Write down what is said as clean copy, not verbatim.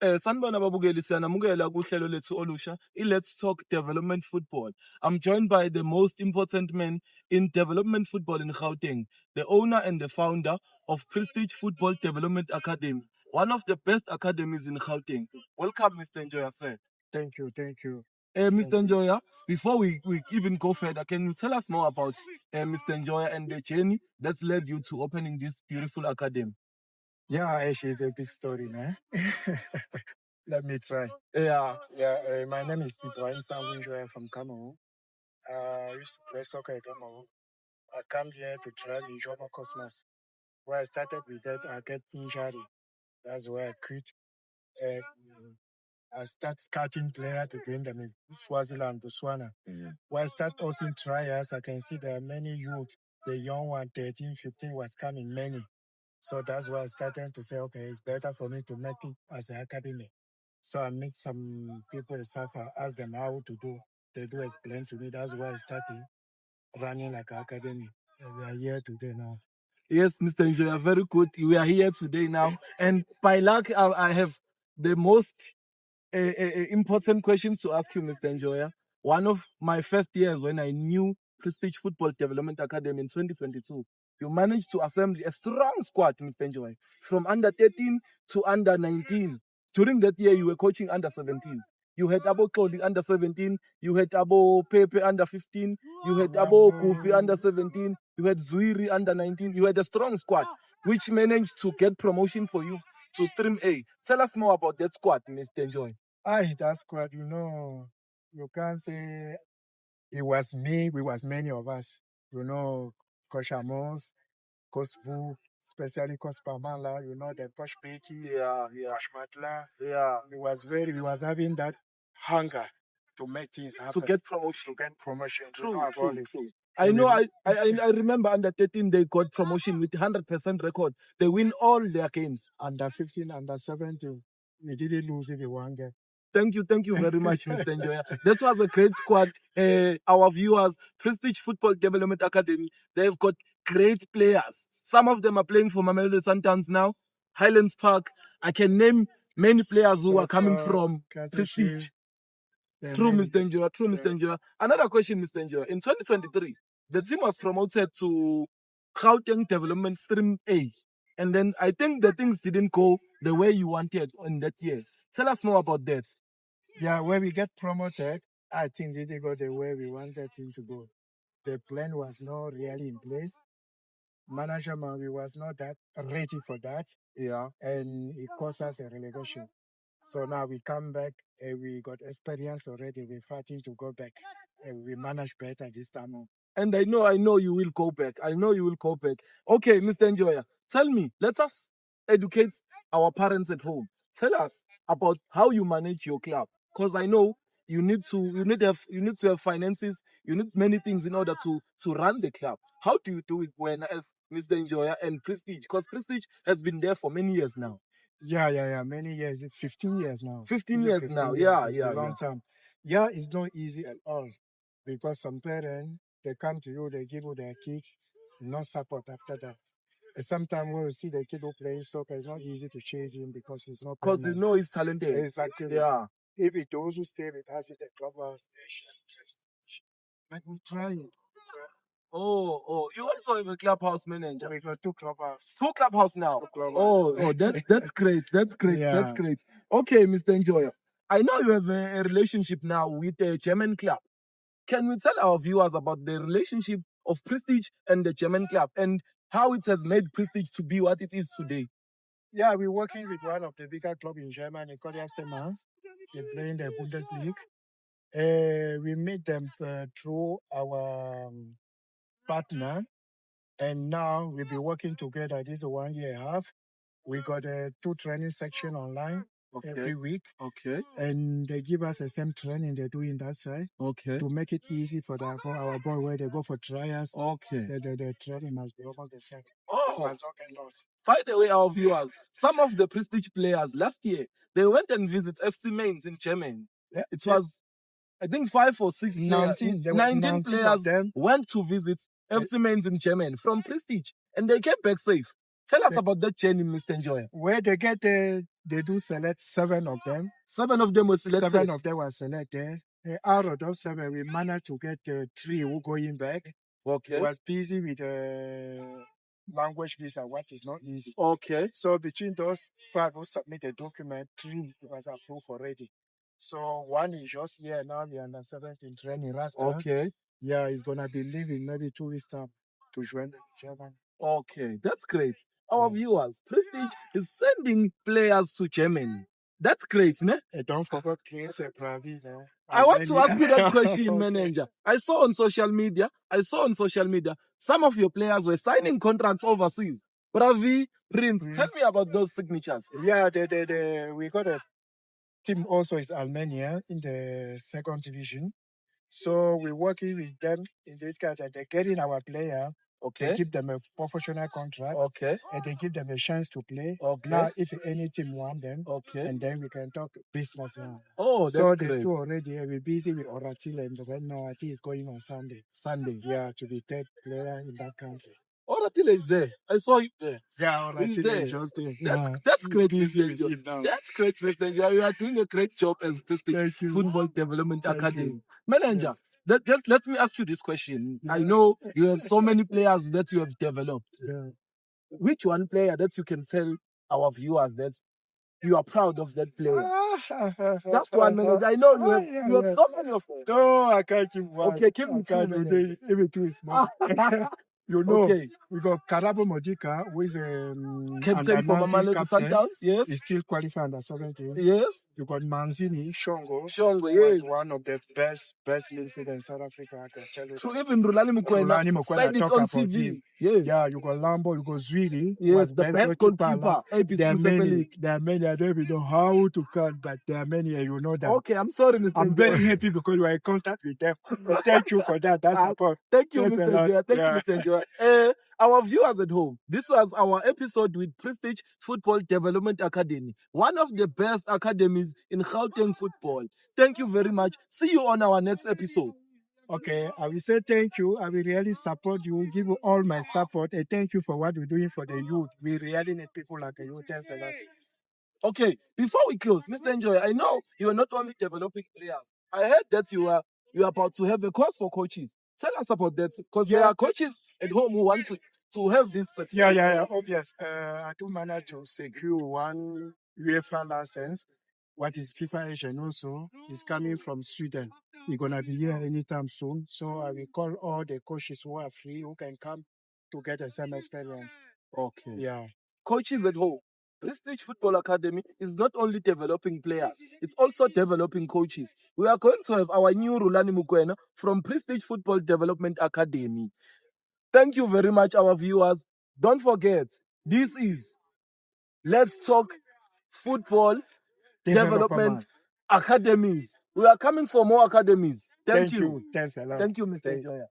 Sanibona babukeli, siyanamukela kuhlelo lethu olusha, Let's Talk Development Football. I'm joined by the most important man in development football in Gauteng, the owner and the founder of Prestige Football Development Academy, one of the best academies in Gauteng. Welcome, Mr. Njoya, sir. Thank you, thank you. Mr. Njoya, before we even go further, can you tell us more about Mr. Njoya and the journey that's led you to opening this beautiful academy? Yeah, actually, it's a big story, man. Let me try. Yeah. My name is Ibrahim Nsangou Njoya from Cameroon. I used to play soccer in Cameroon. I come here to try in Jomo Cosmos. Where I started with that, I get injury. That's why I quit. I start scouting players to bring them in Swaziland, Botswana. When I start hosting trials, I can see there are many youth. The young one, 13, 15, was coming many. So that's why I started to say, okay, it's better for me to make it as an academy. So I meet some people in Safa, ask them how to do. They do explain to me. That's why I started running like an academy. And we are here today now. Yes, Mr. Njoya, very good. We are here today now. And by luck, I have the most important question to ask you, Mr. Njoya. One of my first years when I knew Prestige Football Development Academy in 2022, you managed to assemble a strong squad, Mr. Njoya, from under 13 to under 19. During that year, you were coaching under 17. You had Abo Kloli under 17. You had Abo Pepe under 15. You had Abo Kofi under 17. You had Zuiri under 19. You had a strong squad, which managed to get promotion for you to Stream A. Tell us more about that squad, Mr. Njoya. That squad, you can't say it was me, we was many of us. Coach Amos, Coach Boo, especially Coach Pamala, the Coach Becky, Coach Matla. Yeah. We was having that hunger to make things happen. To get promotion. True. I know, I remember under 13, they got promotion with 100% record. They win all their games. Under 15, under 17, we didn't lose even one game. Thank you very much, Mr. Njoya. That was a great squad. Our viewers, Prestige Football Development Academy, they've got great players. Some of them are playing for Mamelodi Sundowns now, Highlands Park. I can name many players who are coming from Prestige. True, Mr. Njoya. Another question, Mr. Njoya. In 2023, the team was promoted to Gauteng Development Stream A. And then I think the things didn't go the way you wanted in that year. Tell us more about that. Yeah, when we get promoted, I think it didn't go the way we wanted it to go. The plan was not really in place. Management, we was not that ready for that. Yeah. And it cost us a relegation. So now we come back and we got experience already. We're fighting to go back. And we manage better this time on. And I know you will go back. Okay, Mr. Njoya, tell me, let us educate our parents at home. Tell us about how you manage your club. Because I know you need to have finances, you need many things in order to run the club. How do you do it when as Mr. Njoya and Prestige? Because Prestige has been there for many years now. Yeah, many years, 15 years now. 15 years now, it's a long time. Yeah, it's not easy at all. Because some parents, they come to you, they give you their kids, no support after that. And sometimes when you see the kid who plays soccer, it's not easy to chase him because he's not. Because you know he's talented. Exactly. Yeah. If it those who stay with us in the clubhouse, they're just stressed. But we try it. Oh, you also have a clubhouse manager. We got 2 clubhouse. 2 clubhouse now. 2 clubhouse. Oh, that's great. Yeah. That's great. Okay, Mr. Njoya. I know you have a relationship now with the German club. Can we tell our viewers about the relationship of Prestige and the German club and how it has made Prestige to be what it is today? Yeah, we're working with one of the bigger clubs in Germany called FC Mainz. They play in the Bundesliga. We meet them through our partner, and now we'll be working together. This is 1 year and a half. We got 2 training sections online every week. Okay. And they give us the same training they do in that side. Okay. To make it easy for our boy where they go for trials. Okay. The training must be almost the same. Oh. Must not get lost. By the way, our viewers, some of the Prestige players last year, they went and visited FC Mainz in Germany. Yeah. It was, I think, 5 or 6 19 players went to visit FC Mainz in Germany from Prestige, and they came back safe. Tell us about that journey, Mr. Njoya. Where they get they do select 7 of them. 7 of them were selected. 7 of them were selected. Out of those 7, we managed to get 3 who going back. Okay. He was busy with language visa, what is not easy. Okay. So between those 5 who submitted document, 3 was approved already. So 1 is just here now, the under 17 training Rasta. Okay. Yeah, he's gonna be leaving maybe 2 weeks time to join the German. Okay, that's great. Our viewers, Prestige is sending players to Germany. That's great, ne? Don't forget Prince Pravi. I want to ask you that question, manager. I saw on social media, some of your players were signing contracts overseas. Bravi, Prince, tell me about those signatures. Yeah, we got a team also is Armenia in the 2nd division. So we're working with them in this kind that they're getting our player. Okay. They give them a professional contract. Okay. And they give them a chance to play. Okay. Now, if any team want them, okay, and then we can talk business now. Oh, that's so great. the two already, we're busy with Oratil, and right now, I think it's going on Sunday. Yeah, to be third player in that country. Oratil is there. I saw you there. Yeah, Oratil is just there. That's great, Mr. Njoya. That's great, Mr. Njoya. You are doing a great job as Prestige Football Development Academy. Manager, just let me ask you this question. I know you have so many players that you have developed. Which one player that you can tell our viewers that you are proud of that player? That's one, manager. I know you have so many of them. No, I can't give one. Okay, give me 2 minutes. Even 2 is small. You know, Okay. we got Karabo Modika, who is captain for Mamelodi Sundowns. Yes. He's still qualified under 17. Yes. You got Manzini, Shongo, yes. one of the best midfielders in South Africa, I can tell you. So even Rulani Mukwena said it on TV. Yes. Yeah, you got Lambo, you got Zwili. Yes, the best goalkeeper. There are many, I don't even know how to count, but there are many, and you know that. Okay, I'm sorry, Mr. I'm very happy because you are in contact with them. Thank you for that. That's important. Thank you, Mr. Njoya. Thank you, Mr. Njoya. Our viewers at home, this was our episode with Prestige Football Development Academy, one of the best academies in Gauteng football. Thank you very much. See you on our next episode. Okay, I will say thank you. I will really support you, give you all my support, and thank you for what you're doing for the youth. We really need people like you. Thanks a lot. Okay, before we close, Mr. Njoya, I know you are not only developing players. I heard that you are about to have a course for coaches. Tell us about that, because there are coaches at home who want to have this certificate. Yeah. Obvious. I do manage to secure one UEFA license. What is FIFA Asian also is coming from Sweden. He's gonna be here anytime soon. So I will call all the coaches who are free who can come to get the same experience. Okay. Yeah. Coaches at home. Prestige Football Academy is not only developing players, it's also developing coaches. We are going to have our new Rulani Mukwena from Prestige Football Development Academy. Thank you very much, our viewers. Don't forget, this is Let's Talk Football Development Academies. We are coming for more academies. Thank you. Thanks a lot. Thank you, Mr. Njoya.